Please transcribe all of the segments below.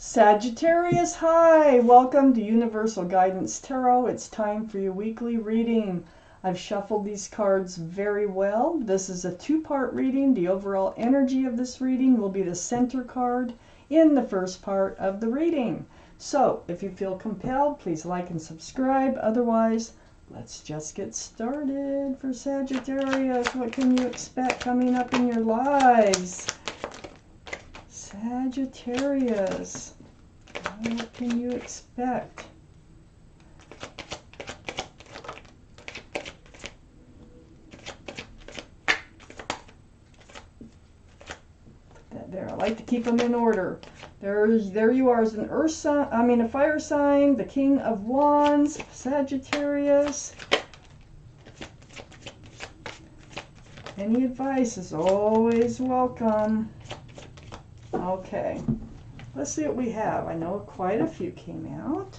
Sagittarius, hi! Welcome to Universal Guidance Tarot. It's time for your weekly reading. I've shuffled these cards very well. This is a two-part reading. The overall energy of this reading will be the center card in the first part of the reading. So, if you feel compelled, please like and subscribe. Otherwise, let's just get started. For Sagittarius, what can you expect coming up in your lives? Sagittarius, what can you expect? There, I like to keep them in order. There you are as an earth sign, a fire sign, the King of Wands, Sagittarius. Any advice is always welcome. Okay, let's see what we have. I know quite a few came out.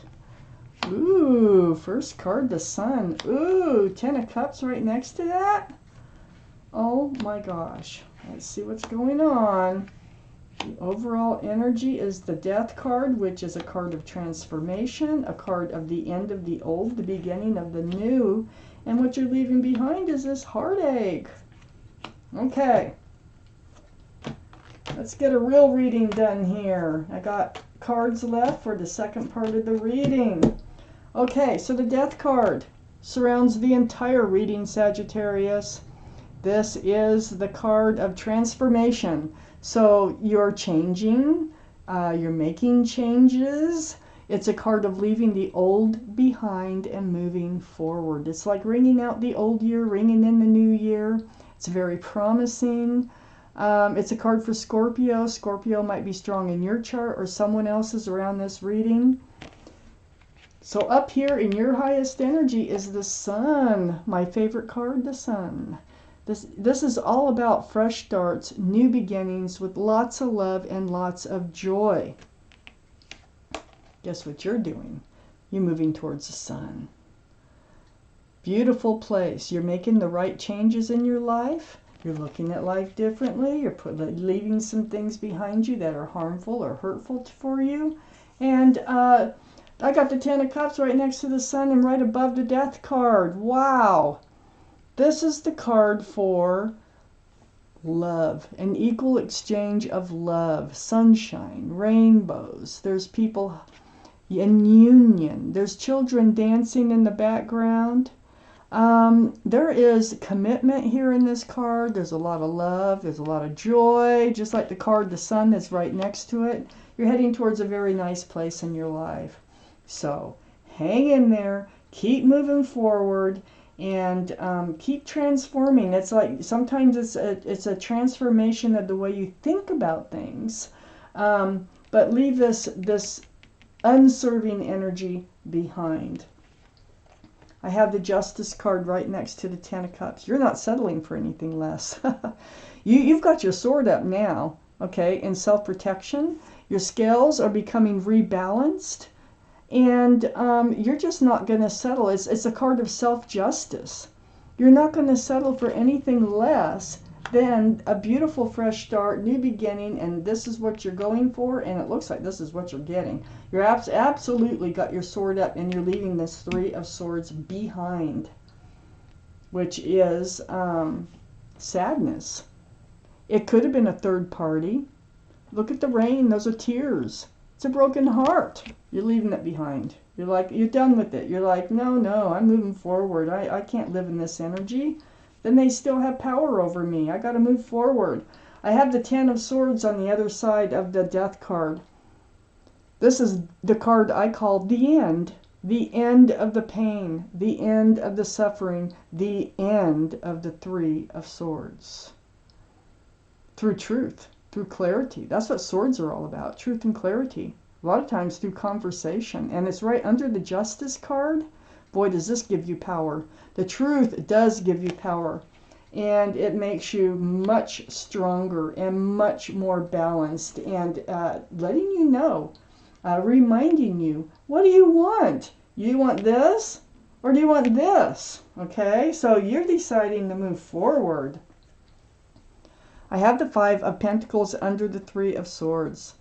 Ooh, first card, the Sun. Ooh, 10 of Cups right next to that. Oh my gosh. Let's see what's going on. The overall energy is the Death card, which is a card of transformation, a card of the end of the old, the beginning of the new. And what you're leaving behind is this heartache. Okay. Let's get a real reading done here. I got cards left for the second part of the reading. Okay, so the Death card surrounds the entire reading, Sagittarius. This is the card of transformation. So you're changing, you're making changes. It's a card of leaving the old behind and moving forward. It's like ringing out the old year, ringing in the new year. It's very promising. It's a card for Scorpio. Scorpio might be strong in your chart or someone else's around this reading. So up here in your highest energy is the Sun. My favorite card, the Sun. This is all about fresh starts, new beginnings with lots of love and lots of joy. Guess what you're doing? You're moving towards the Sun. Beautiful place. You're making the right changes in your life. You're looking at life differently. You're leaving some things behind you that are harmful or hurtful for you. And I got the 10 of Cups right next to the Sun and right above the Death card. Wow. This is the card for love, an equal exchange of love, sunshine, rainbows. There's people in union. There's children dancing in the background. There is commitment here in this card. There's a lot of love. There's a lot of joy. Just like the card, the Sun, that's right next to it. You're heading towards a very nice place in your life. So hang in there. Keep moving forward. And keep transforming. It's like sometimes it's a transformation of the way you think about things. But leave this unserving energy behind. I have the Justice card right next to the 10 of Cups. You're not settling for anything less. You've got your sword up now, okay, in self-protection. Your scales are becoming rebalanced. And you're just not going to settle. It's a card of self-justice. You're not going to settle for anything less than a beautiful fresh start, new beginning, and this is what you're going for, and it looks like this is what you're getting. You're absolutely got your sword up, and you're leaving this 3 of Swords behind, which is sadness. It could have been a third party. Look at the rain. Those are tears. It's a broken heart. You're leaving it behind. You're like, you're done with it. You're like, no, I'm moving forward. I can't live in this energy. Then they still have power over me. I got to move forward. I have the 10 of Swords on the other side of the Death card. This is the card I call the end. The end of the pain. The end of the suffering. The end of the 3 of Swords. Through truth. Through clarity. That's what swords are all about. Truth and clarity. A lot of times through conversation. And it's right under the Justice card. Boy, does this give you power. The truth does give you power. And it makes you much stronger and much more balanced. And letting you know, reminding you, what do you want? You want this? Or do you want this? Okay, so you're deciding to move forward. I have the 5 of Pentacles under the 3 of Swords.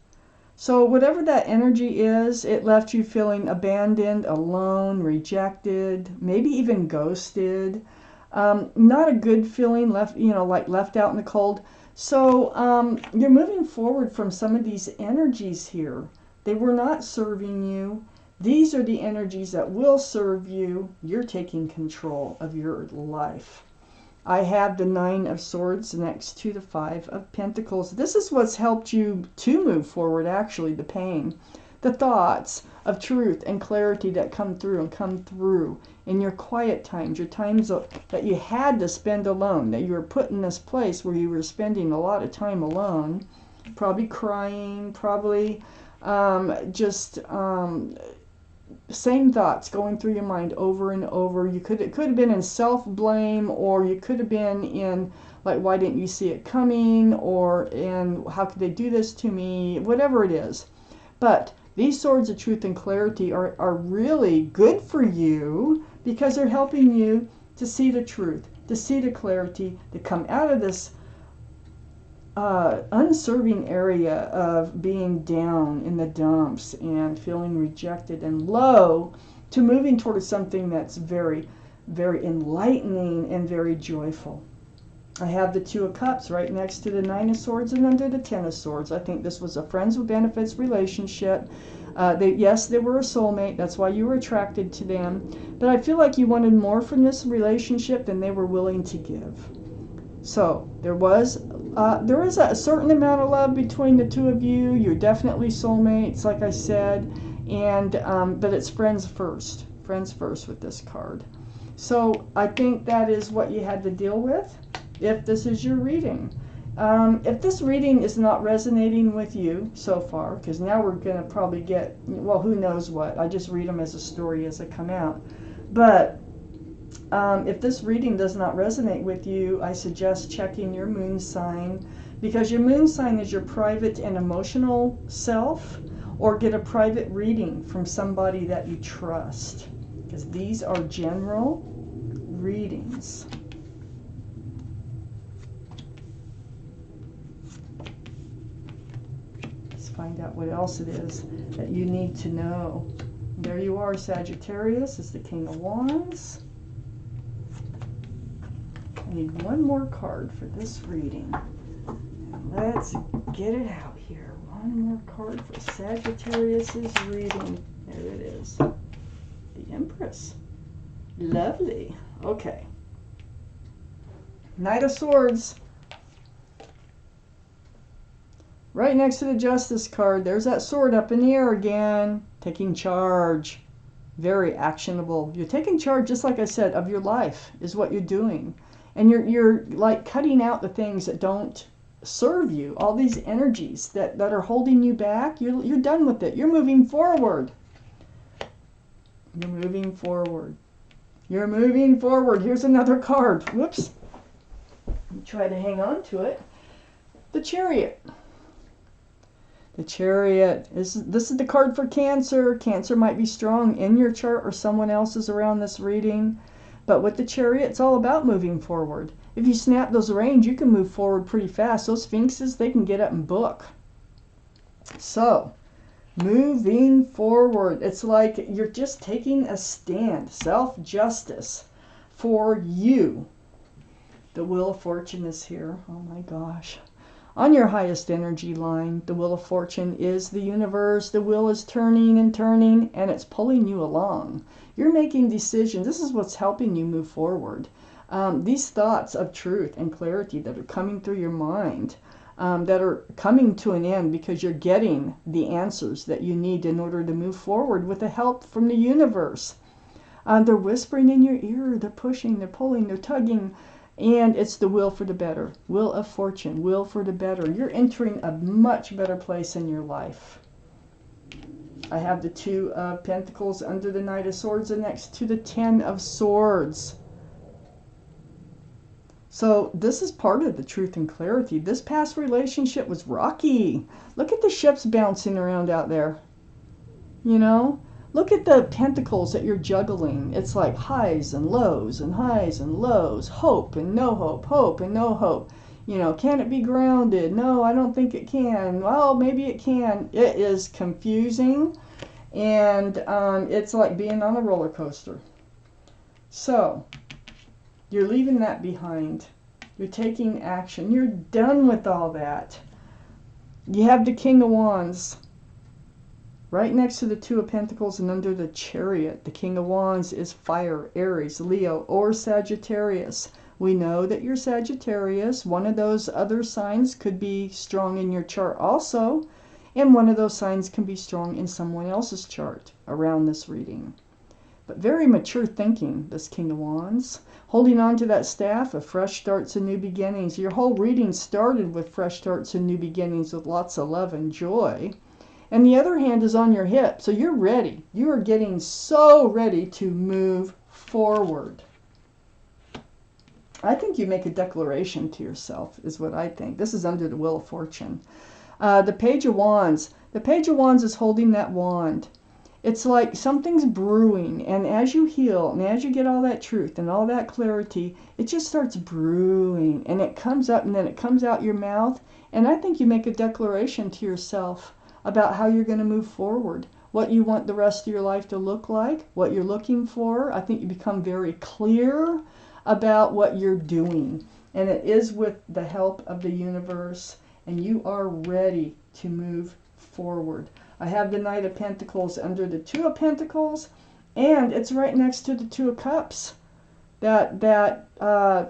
So whatever that energy is, it left you feeling abandoned, alone, rejected, maybe even ghosted. Not a good feeling, left, like left out in the cold. So you're moving forward from some of these energies here. They were not serving you. These are the energies that will serve you. You're taking control of your life. I have the 9 of Swords next to the 5 of Pentacles. This is what's helped you to move forward, actually, the pain. The thoughts of truth and clarity that come through in your quiet times, your times that you had to spend alone, that you were put in this place where you were spending a lot of time alone, probably crying, probably same thoughts going through your mind over and over. It could have been in self-blame, or you could have been in like, why didn't you see it coming, or in how could they do this to me, whatever it is. But these swords of truth and clarity are really good for you, because they're helping you to see the truth, to see the clarity, to come out of this unserving area of being down in the dumps and feeling rejected and low, to moving towards something that's very, very enlightening and very joyful. I have the 2 of Cups right next to the 9 of Swords and under the 10 of Swords. I think this was a friends with benefits relationship. Yes, they were a soulmate. That's why you were attracted to them. But I feel like you wanted more from this relationship than they were willing to give. So there is a certain amount of love between the 2 of you. You're definitely soulmates, like I said, and but it's friends first with this card. So I think that is what you had to deal with if this is your reading. If this reading is not resonating with you so far, because now we're going to probably get, well, who knows what. I just read them as a story as they come out. But if this reading does not resonate with you, I suggest checking your moon sign, because your moon sign is your private and emotional self, or get a private reading from somebody that you trust, because these are general readings. Let's find out what else it is that you need to know. There you are, Sagittarius. It's the King of Wands. I need one more card for this reading. And let's get it out here. One more card for Sagittarius's reading. There it is. The Empress. Lovely. Okay. Knight of Swords. Right next to the Justice card, there's that sword up in the air again. Taking charge. Very actionable. You're taking charge, just like I said, of your life is what you're doing. And you're like cutting out the things that don't serve you. All these energies that are holding you back, you're done with it. You're moving forward. You're moving forward. You're moving forward. Here's another card. Whoops. Try to hang on to it. The Chariot. The Chariot. This is the card for Cancer. Cancer might be strong in your chart or someone else's around this reading. But with the Chariot, it's all about moving forward. If you snap those reins, you can move forward pretty fast. Those Sphinxes, they can get up and book. So, moving forward. It's like you're just taking a stand. Self-justice for you. The Wheel of Fortune is here. Oh my gosh. On your highest energy line, the Wheel of Fortune is the universe. The wheel is turning and turning, and it's pulling you along. You're making decisions. This is what's helping you move forward. These thoughts of truth and clarity that are coming through your mind, that are coming to an end because you're getting the answers that you need in order to move forward with the help from the universe. They're whispering in your ear. They're pushing, they're pulling, they're tugging. And it's the will for the better. Wheel of Fortune, will for the better. You're entering a much better place in your life. I have the 2 of Pentacles under the Knight of Swords and next to the 10 of Swords. So this is part of the truth and clarity. This past relationship was rocky. Look at the ships bouncing around out there. You know? Look at the pentacles that you're juggling. It's like highs and lows and highs and lows. Hope and no hope. Hope and no hope. You know, can it be grounded? No, I don't think it can. Well, maybe it can. It is confusing, and it's like being on a roller coaster. So, you're leaving that behind. You're taking action. You're done with all that. You have the King of Wands right next to the Two of Pentacles and under the Chariot. The King of Wands is fire, Aries, Leo, or Sagittarius. We know that you're Sagittarius. One of those other signs could be strong in your chart also, and one of those signs can be strong in someone else's chart around this reading. But very mature thinking, this King of Wands. Holding on to that staff of fresh starts and new beginnings. Your whole reading started with fresh starts and new beginnings with lots of love and joy. And the other hand is on your hip, so you're ready. You are getting so ready to move forward. I think you make a declaration to yourself, is what I think. This is under the Wheel of Fortune. The Page of Wands. The Page of Wands is holding that wand. It's like something's brewing, and as you heal, and as you get all that truth and all that clarity, it just starts brewing, and it comes up, and then it comes out your mouth, and I think you make a declaration to yourself about how you're going to move forward, what you want the rest of your life to look like, what you're looking for. I think you become very clear about what you're doing, and it is with the help of the universe, and you are ready to move forward. I have the Knight of Pentacles under the Two of Pentacles, and it's right next to the Two of Cups. That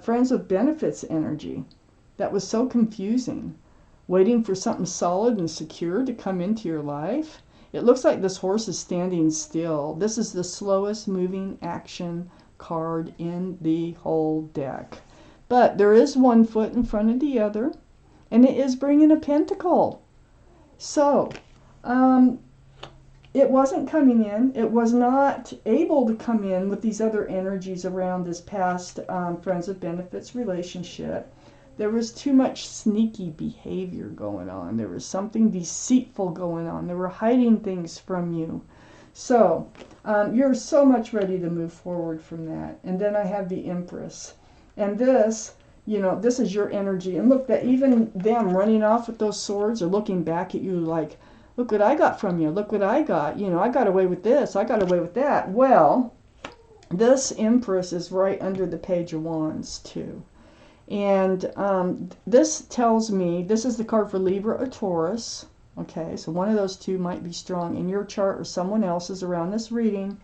Friends with Benefits energy that was so confusing, waiting for something solid and secure to come into your life. It looks like this horse is standing still. This is the slowest moving action card in the whole deck. But there is one foot in front of the other, and it is bringing a pentacle. So, it wasn't coming in. It was not able to come in with these other energies around this past Friends with Benefits relationship. There was too much sneaky behavior going on. There was something deceitful going on. They were hiding things from you. So, you're so much ready to move forward from that. And then I have the Empress. And this, you know, this is your energy. And look, that even them running off with those swords or looking back at you like, look what I got from you. Look what I got. You know, I got away with this. I got away with that. Well, this Empress is right under the Page of Wands too. And this tells me, this is the card for Libra or Taurus. Okay, so one of those two might be strong in your chart or someone else's around this reading.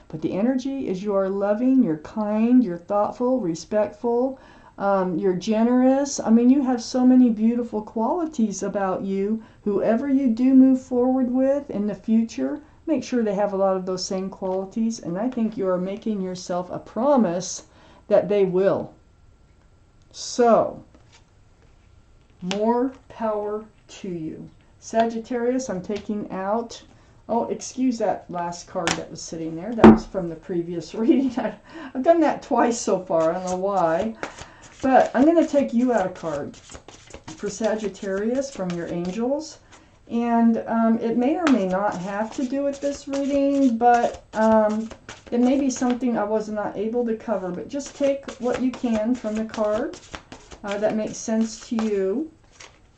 But the energy is you are loving, you're kind, you're thoughtful, respectful, you're generous. I mean, you have so many beautiful qualities about you. Whoever you do move forward with in the future, make sure they have a lot of those same qualities. And I think you are making yourself a promise that they will. So, more power to you. Sagittarius, I'm taking out, oh, excuse that last card that was sitting there. That was from the previous reading. I've done that twice so far. I don't know why. But I'm going to take you out a card for Sagittarius from your angels. And it may or may not have to do with this reading, but it may be something I was not able to cover. But just take what you can from the card that makes sense to you,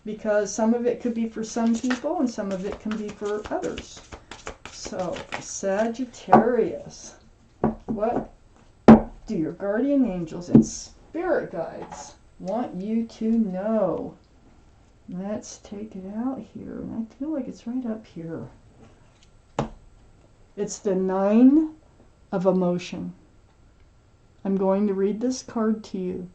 because some of it could be for some people and some of it can be for others. So, Sagittarius, what do your guardian angels and spirit guides want you to know? Let's take it out here. And I feel like it's right up here. It's the Nine of Emotion. I'm going to read this card to you.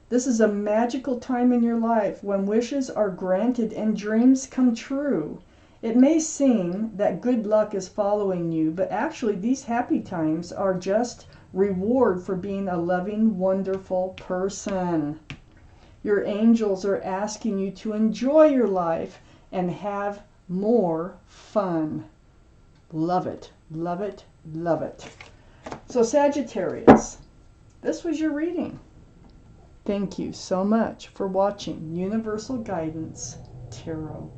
This is a magical time in your life when wishes are granted and dreams come true. It may seem that good luck is following you, but actually these happy times are just reward for being a loving, wonderful person. Your angels are asking you to enjoy your life and have more fun. Love it, love it, love it. So Sagittarius, this was your reading. Thank you so much for watching Universal Guidance Tarot.